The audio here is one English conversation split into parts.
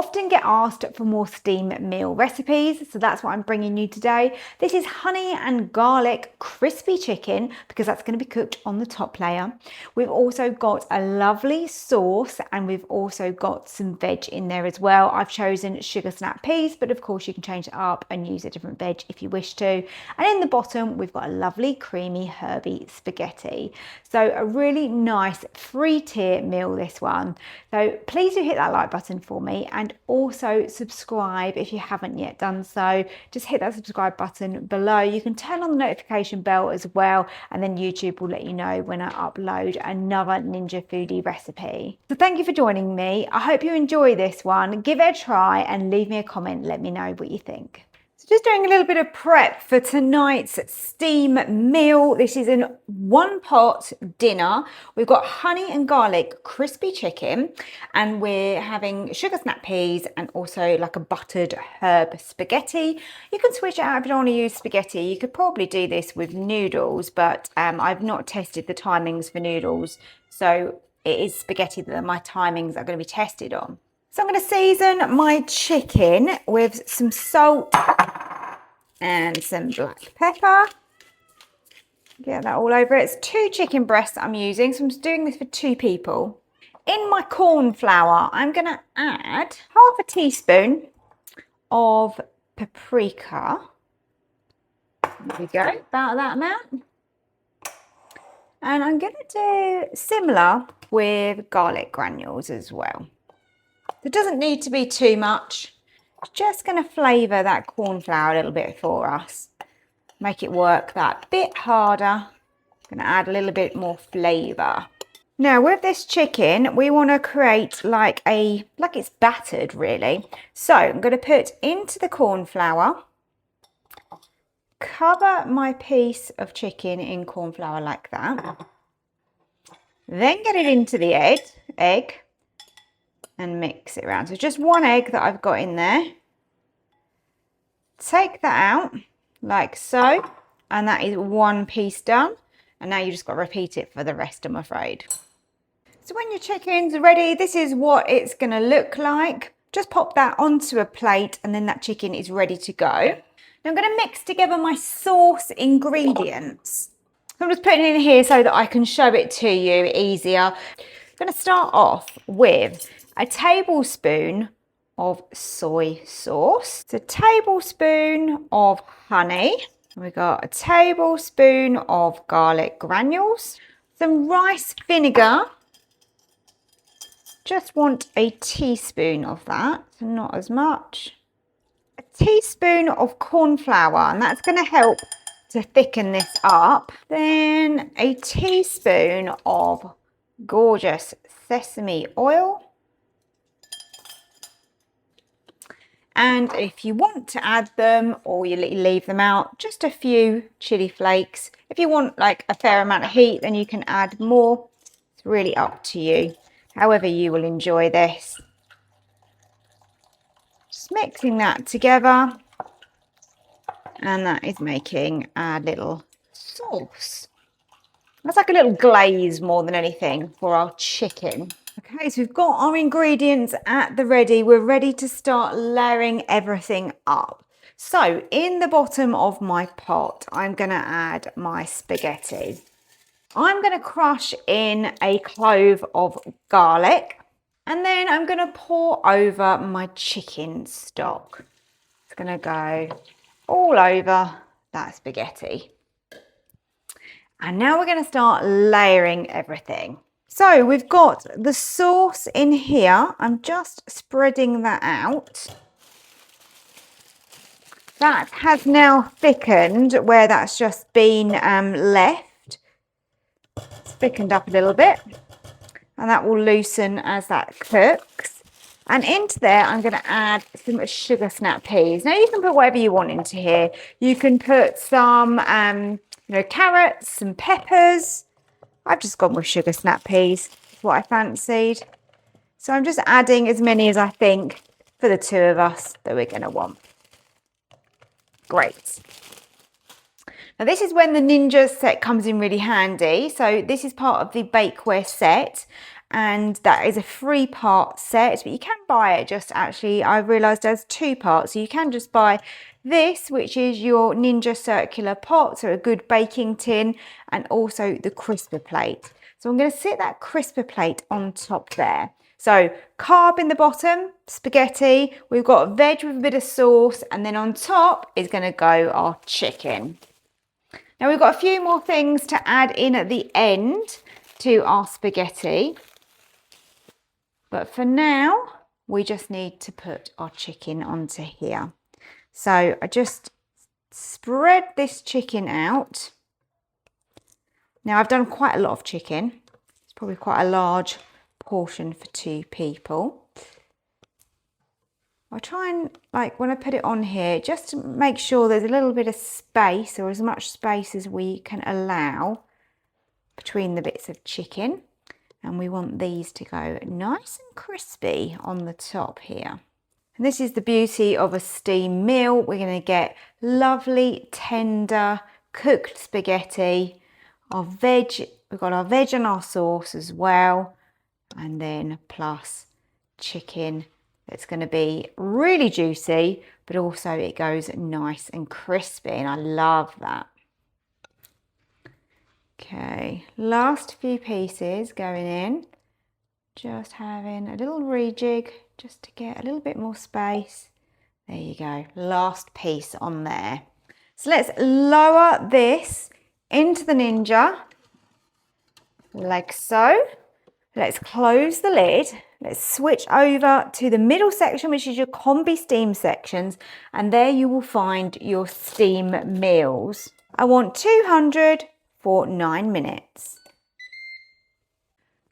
often get asked for more steam meal recipes, so that's what I'm bringing you today. This is honey and garlic crispy chicken because that's going to be cooked on the top layer. We've also got a lovely sauce and we've also got some veg in there as well. I've chosen sugar snap peas, but of course you can change it up and use a different veg if you wish to. And in the bottom, we've got a lovely creamy herby spaghetti. So a really nice 3-tier meal, this one. So please do hit that like button for me and also subscribe if you haven't yet done so. Just hit that subscribe button below. You can turn on the notification bell as well, and then YouTube will let you know when I upload another Ninja Foodi recipe. So thank you for joining me. I hope you enjoy this one. Give it a try and leave me a comment. Let me know what you think. So just doing a little bit of prep for tonight's steam meal. This is a one-pot dinner. We've got honey and garlic crispy chicken, and we're having sugar snap peas and also like a buttered herb spaghetti. You can switch it out if you don't want to use spaghetti. You could probably do this with noodles, but I've not tested the timings for noodles. So it is spaghetti that my timings are going to be tested on. So I'm going to season my chicken with some salt and some black pepper. Get that all over it. It's 2 chicken breasts I'm using, so I'm just doing this for 2 people. In my corn flour, I'm going to add half a teaspoon of paprika. There we go, about that amount. And I'm going to do similar with garlic granules as well. It doesn't need to be too much. It's just going to flavour that corn flour a little bit for us. Make it work that bit harder. I'm going to add a little bit more flavour. Now with this chicken, we want to create like it's battered really. So I'm going to put into the corn flour, cover my piece of chicken in corn flour like that. Then get it into the egg. And mix it around. So just 1 egg that I've got in there. Take that out like so, and that is 1 piece done. And now you just got to repeat it for the rest, I'm afraid. So when your chicken's ready, this is what it's going to look like. Just pop that onto a plate and then that chicken is ready to go. Now I'm going to mix together my sauce ingredients. So I'm just putting it in here so that I can show it to you easier. I'm going to start off with a tablespoon of soy sauce. It's a tablespoon of honey. We got a tablespoon of garlic granules. Some rice vinegar. Just want a teaspoon of that, not as much. A teaspoon of corn flour, and that's going to help to thicken this up. Then a teaspoon of gorgeous sesame oil. And if you want to add them or you leave them out, just a few chili flakes. If you want like a fair amount of heat, then you can add more. It's really up to you, however you will enjoy this. Just mixing that together. And that is making a little sauce. That's like a little glaze more than anything for our chicken. Okay, so we've got our ingredients at the ready. We're ready to start layering everything up. So in the bottom of my pot, I'm going to add my spaghetti. I'm going to crush in a clove of garlic, and then I'm going to pour over my chicken stock. It's going to go all over that spaghetti. And now we're going to start layering everything. So we've got the sauce in here. I'm just spreading that out. That has now thickened where that's just been left. It's thickened up a little bit. And that will loosen as that cooks. And into there, I'm going to add some sugar snap peas. Now you can put whatever you want into here. You can put some carrots, some peppers. I've just gone with sugar snap peas, what I fancied. So I'm just adding as many as I think for the 2 of us that we're going to want. Great. Now this is when the Ninja set comes in really handy. So this is part of the bakeware set. and that is a 3-part set, but you can buy it just actually, I realised there's 2 parts, so you can just buy this, which is your Ninja circular pot, so a good baking tin, and also the crisper plate. So I'm going to sit that crisper plate on top there. So carb in the bottom, spaghetti, we've got veg with a bit of sauce, and then on top is going to go our chicken. Now we've got a few more things to add in at the end to our spaghetti, but for now we just need to put our chicken onto here. So I just spread this chicken out. Now I've done quite a lot of chicken. It's probably quite a large portion for 2 people. I try and, like, when I put it on here, just to make sure there's a little bit of space, or as much space as we can allow between the bits of chicken. And we want these to go nice and crispy on the top here. And this is the beauty of a steam meal. We're going to get lovely, tender, cooked spaghetti. Our veg, we've got our veg and our sauce as well. And then plus chicken that's going to be really juicy, but also it goes nice and crispy. And I love that. Okay, last few pieces going in. Just having a little rejig just to get a little bit more space. There you go, last piece on there. So let's lower this into the Ninja, like so. Let's close the lid. Let's switch over to the middle section, which is your combi steam sections, and there you will find your steam meals. I want 200 for 9 minutes.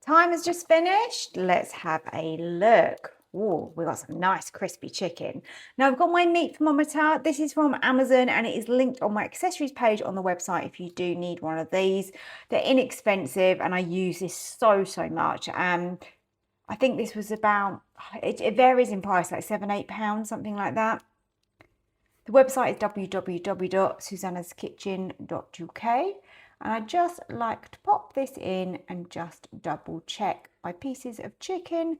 Time has just finished. Let's have a look. Oh, we've got some nice crispy chicken. Now I've got my meat thermometer. This is from Amazon and it is linked on my accessories page on the website if you do need one of these. They're inexpensive and I use this so much. I think this was about, it varies in price, like £7-8, something like that. The website is www.susannahskitchen.uk. And I just like to pop this in and just double check my pieces of chicken,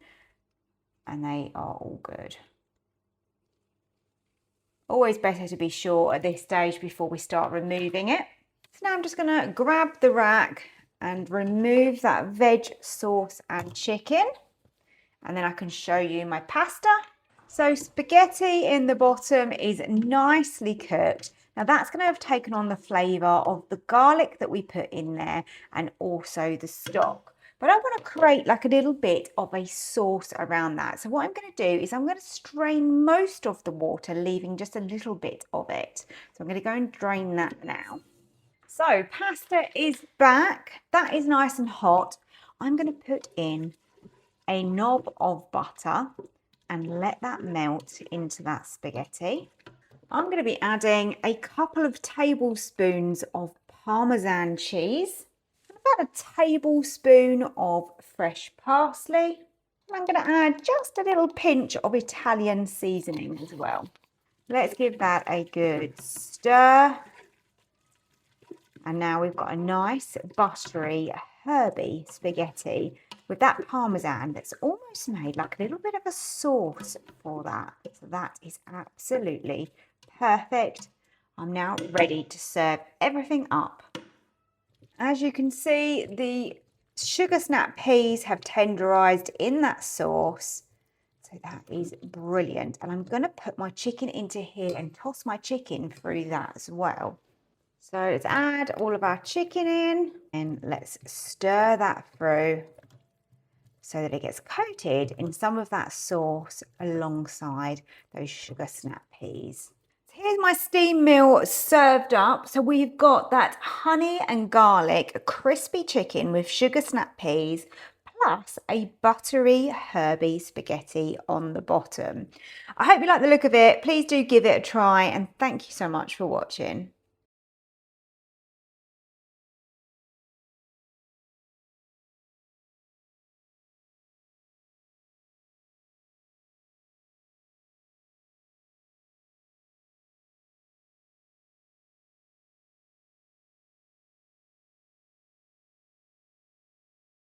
and they are all good. Always better to be sure at this stage before we start removing it. So now I'm just going to grab the rack and remove that veg sauce and chicken, and then I can show you my pasta. So spaghetti in the bottom is nicely cooked. Now that's going to have taken on the flavour of the garlic that we put in there and also the stock. But I want to create like a little bit of a sauce around that. So what I'm going to do is I'm going to strain most of the water, leaving just a little bit of it. So I'm going to go and drain that now. So pasta is back. That is nice and hot. I'm going to put in a knob of butter and let that melt into that spaghetti. I'm going to be adding a couple of tablespoons of Parmesan cheese, about a tablespoon of fresh parsley. And I'm going to add just a little pinch of Italian seasoning as well. Let's give that a good stir. And now we've got a nice buttery, herby spaghetti with that Parmesan that's almost made like a little bit of a sauce for that. So that is absolutely perfect. I'm now ready to serve everything up. As you can see, the sugar snap peas have tenderized in that sauce. So that is brilliant. And I'm going to put my chicken into here and toss my chicken through that as well. So let's add all of our chicken in and let's stir that through so that it gets coated in some of that sauce alongside those sugar snap peas. Here's my steam meal served up. So we've got that honey and garlic crispy chicken with sugar snap peas plus a buttery herby spaghetti on the bottom. I hope you like the look of it. Please do give it a try and thank you so much for watching.